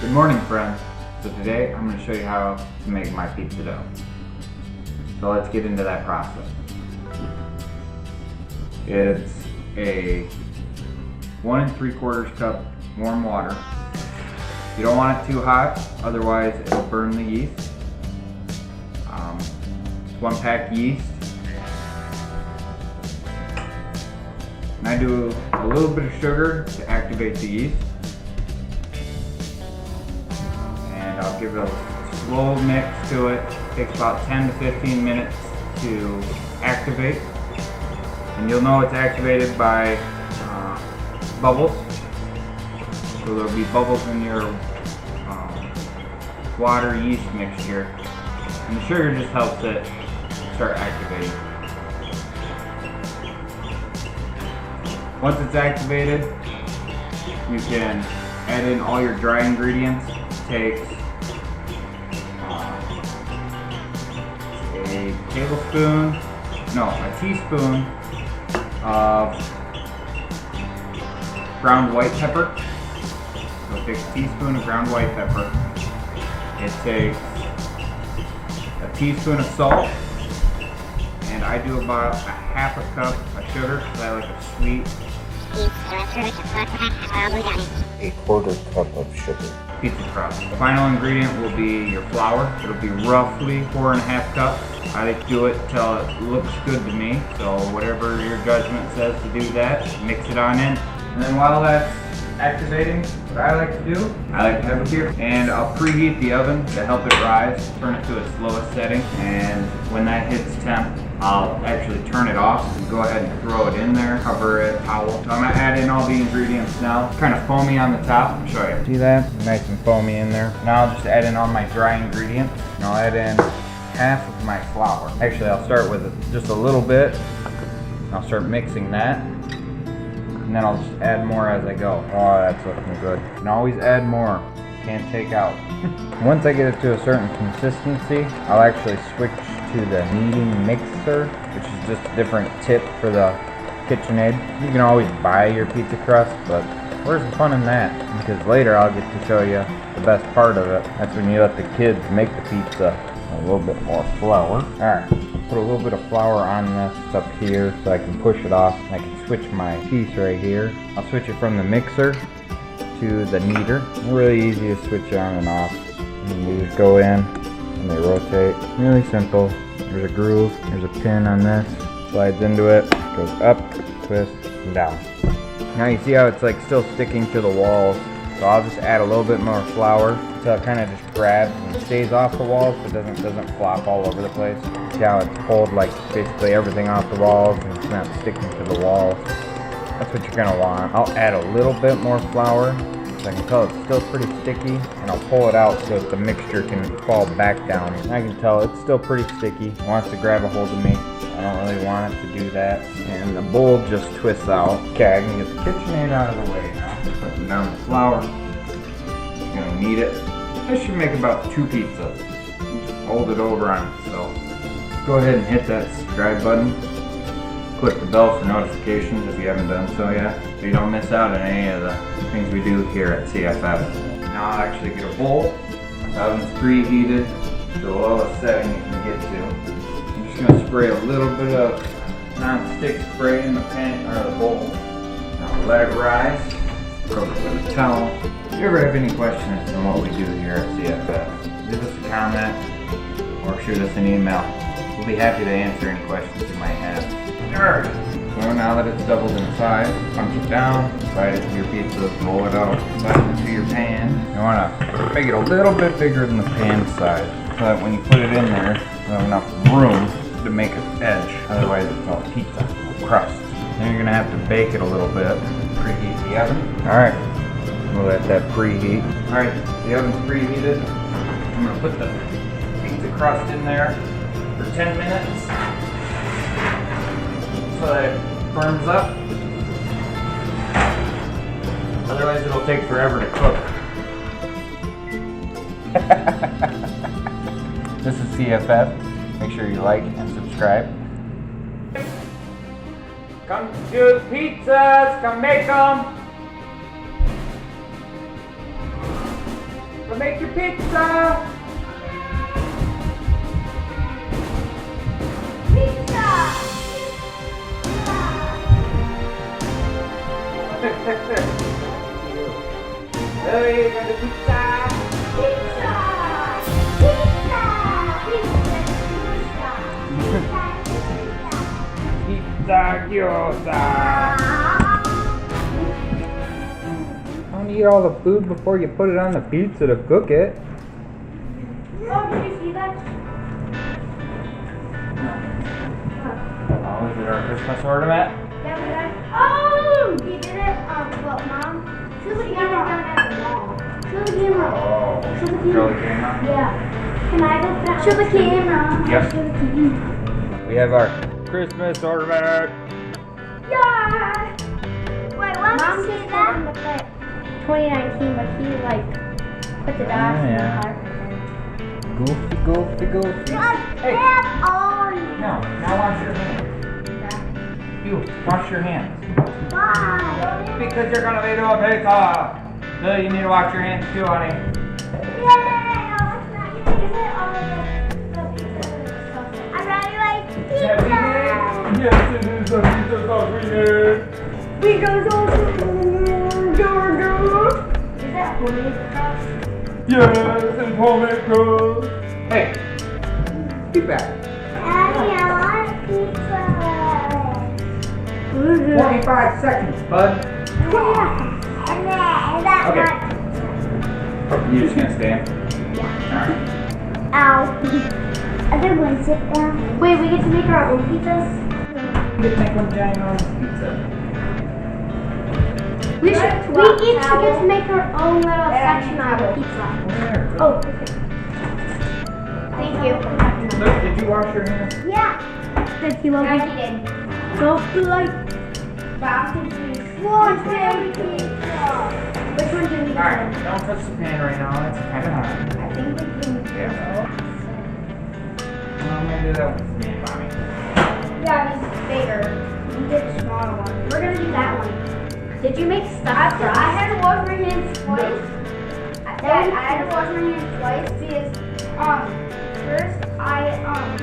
Good morning, friends. So today I'm going to show you how to make my pizza dough. So let's get into that process. It's a 1 3/4 cup warm water. You don't want it too hot, otherwise it'll burn the yeast. 1 pack yeast. And I do a little bit of sugar to activate the yeast. And I'll give it a slow mix to it. It takes about 10 to 15 minutes to activate. And you'll know it's activated by bubbles. So there'll be bubbles in your water yeast mixture. And the sugar just helps it start activating. Once it's activated, you can add in all your dry ingredients. It takes a teaspoon of ground white pepper. So it takes a teaspoon of ground white pepper. It takes a teaspoon of salt, and I do about a half a cup of sugar because I like it sweet. A 1/4 cup of sugar. Pizza crust. The final ingredient will be your flour. It'll be roughly 4.5 cups. I like to do it till it looks good to me. So whatever your judgment says to do that, mix it on in. And then while that's activating, what I like to do, I like to have it here, and I'll preheat the oven to help it rise. Turn it to its lowest setting, and when that hits temp, I'll actually turn it off and go ahead and throw it in there, cover it, towel. So I'm gonna add in all the ingredients now. Kind of foamy on the top. I'll show you. See that? Nice and foamy in there. Now I'll just add in all my dry ingredients. And I'll add in half of my flour. Actually, I'll start with just a little bit. I'll start mixing that. And then I'll just add more as I go. Oh, that's looking good. And always add more. Can't take out. Once I get it to a certain consistency, I'll actually switch to the kneading mixer, which is just a different tip for the KitchenAid. You can always buy your pizza crust, but where's the fun in that? Because later I'll get to show you the best part of it. That's when you let the kids make the pizza. A little bit more flour. Alright, put a little bit of flour on this up here so I can push it off. I can switch my piece right here. I'll switch it from the mixer to the kneader. Really easy to switch on and off. And you just go in and they rotate. Really simple. There's a groove, there's a pin on this. Slides into it, goes up, twist, and down. Now you see how it's like still sticking to the walls. So I'll just add a little bit more flour until it kind of just grabs and stays off the walls but doesn't flop all over the place. See how it's pulled like basically everything off the walls and it's not sticking to the walls. That's what you're gonna want. I'll add a little bit more flour so I can tell it's still pretty sticky, and I'll pull it out so that the mixture can fall back down. I can tell it's still pretty sticky. It wants to grab a hold of me. I don't really want it to do that. And the bowl just twists out. Okay, I can get the KitchenAid out of the way now. Putting down the flour. Just gonna knead it. This should make about 2 pizzas. Just hold it over on itself. Go ahead and hit that subscribe button. Click the bell for notifications if you haven't done so yet, so you don't miss out on any of the things we do here at C.F.F. Now I'll actually get a bowl. The oven's preheated to the lowest setting you can get to. I'm just going to spray a little bit of non-stick spray in the pan or the bowl. Now let it rise. Rub it with a towel. If you ever have any questions on what we do here at C.F.F., leave us a comment or shoot us an email. We'll be happy to answer any questions you might have. Alright, so now that it's doubled in size, punch it down, slide it to your pizza, roll it out, slide it into your pan. You want to make it a little bit bigger than the pan size, so that when you put it in there, you have enough room to make an edge. Otherwise it's called pizza, crust. Then you're going to have to bake it a little bit, preheat the oven. Alright, we'll let that preheat. Alright, the oven's preheated. I'm going to put the pizza crust in there for 10 minutes. So that it firms up. Otherwise it'll take forever to cook. This is C.F.F. Make sure you like and subscribe. Come to pizzas, come make them. So make your pizza! Pizza! Hey, you got the pizza! Pizza! Pizza! Pizza! Pizza gyoza! Don't eat all the food before you put it on the pizza to cook it. Oh, did you see that? Oh, is it our Christmas ornament? Yeah, we got. Oh! You did it? What, Mom? Show the camera. Down at the mall. Show the camera. Oh, Show the show camera. the camera? Yeah. Can I go back? Show the camera. Yep. Show the camera. We have our Christmas ornament. Yeah! Wait, let me see that. 2019, but he put the dots in the yeah. heart. Goofy, goofy, goofy. Hey. On. No, now wash your hands. You, wash your hands. Why? Because you're gonna be doing pizza. So you need to wash your hands too, honey. Yay! I really like pizza. Yes, it is a pizza sauce we need. Pizza sauce. Is that homemade crust? Yes, it's homemade crust. Hey, get back. Daddy, I want pizza. 25 seconds, bud. Okay. You just gonna stand? Yeah. Alright. Ow. I think we sit down. Wait, we get to make our own pizzas? You get to make one giant pizza. We each get to make our own little section of the pizza. There. Oh, okay. Thank you. Look, did you wash your hands? Yeah. Did he love it? He did. So like one pizza. Which one do we do? Alright, don't touch the pan right now. It's kind of hot. I think we can. Yeah. I'm gonna do that one for me and mommy. Yeah, this is bigger. You get the smaller one. We're gonna do that one. Did you make stuffed crust? I had to wash my hands twice. I had to wash my hands twice because first I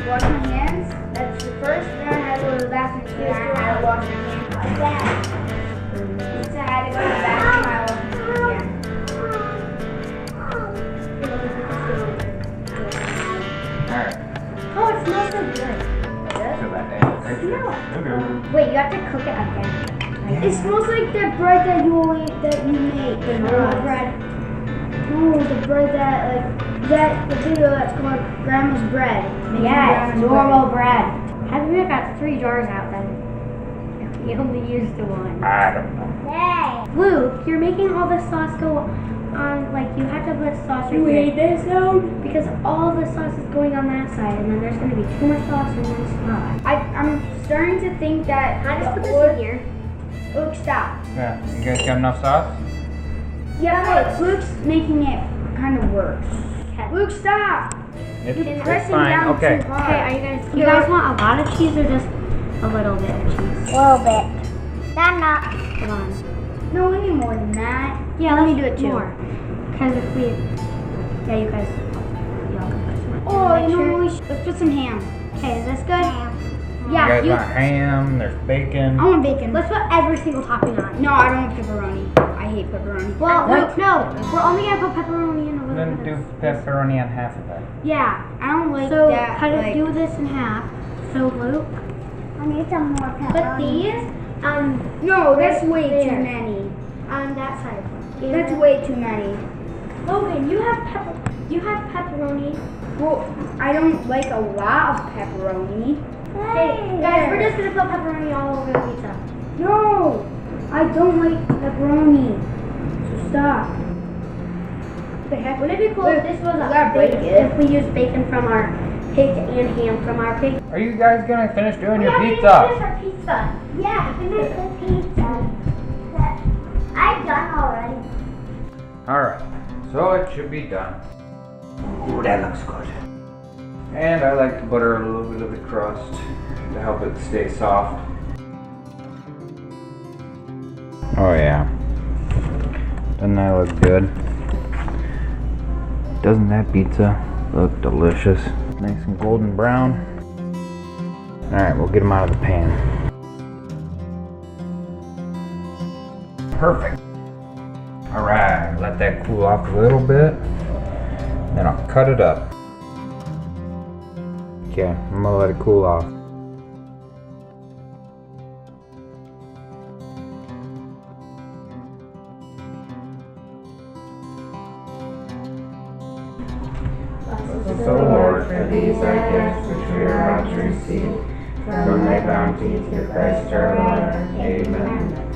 washed my hands. That's the first. Then I had to go to the bathroom too. And I had to wash my hands twice. So I had to go to the bathroom. I washed my hands again. Alright. Oh, it smells so good. Feel that day. Smell it. Okay. Wait, you have to cook it again. It smells like the bread that you make. The normal bread. No, the bread that potato that's called Grandma's bread. Yes, normal bread. How come you got 3 jars out then? You only used the one. I don't know. Hey. Luke, you're making all the sauce go on, you have to put sauce right here. this sound? Because all the sauce is going on that side, and then there's going to be too much sauce in one spot. I'm starting to think that. Can I just put this in here? Luke, stop. Yeah, you guys got enough sauce? Yeah, wait, Luke's making it kind of worse. Okay. Luke, stop! It's pressing fine. down Okay. too hard. Okay, are you guys want a lot of cheese or just a little bit of cheese? A little bit. Not enough. Come on. No, we need more than that. Yeah, let me do it too. More. Because if we, yeah, you guys, y'all can put some. Oh, you know, let's put some ham. Okay, is this good? Ham. Yeah, You guys want ham, there's bacon. I want bacon. Let's put every single topping on. No, I don't want pepperoni. I hate pepperoni. Well, What? no, we're only gonna put pepperoni in a little Then bit. do pepperoni on half of it. Yeah, I don't like So, that. cut it, do this in half. So, Luke, I need some more pepperoni. put these No, that's way there. too many. on that side. That's way too many. Logan, you have pepperoni. Well, I don't like a lot of pepperoni. Hey, guys, we're just gonna put pepperoni all over the pizza. No, I don't like pepperoni. So stop. Wouldn't it be cool if this was got bacon. if we used bacon from our pig and ham from our pig? Are you guys gonna finish doing your Yeah, we pizza? finished our pizza. Yeah, finish the pizza. I'm done already. Alright, so it should be done. Ooh, that looks good. And I like to butter a little bit of the crust to help it stay soft. Oh yeah. Doesn't that look good? Doesn't that pizza look delicious? Nice and golden brown. Alright, we'll get them out of the pan. Perfect. Alright, let that cool off a little bit. Then I'll cut it up. Okay, I'm gonna let it cool off. Bless the Lord, for these are gifts which we are about to receive from thy bounty through Christ our Lord. Amen.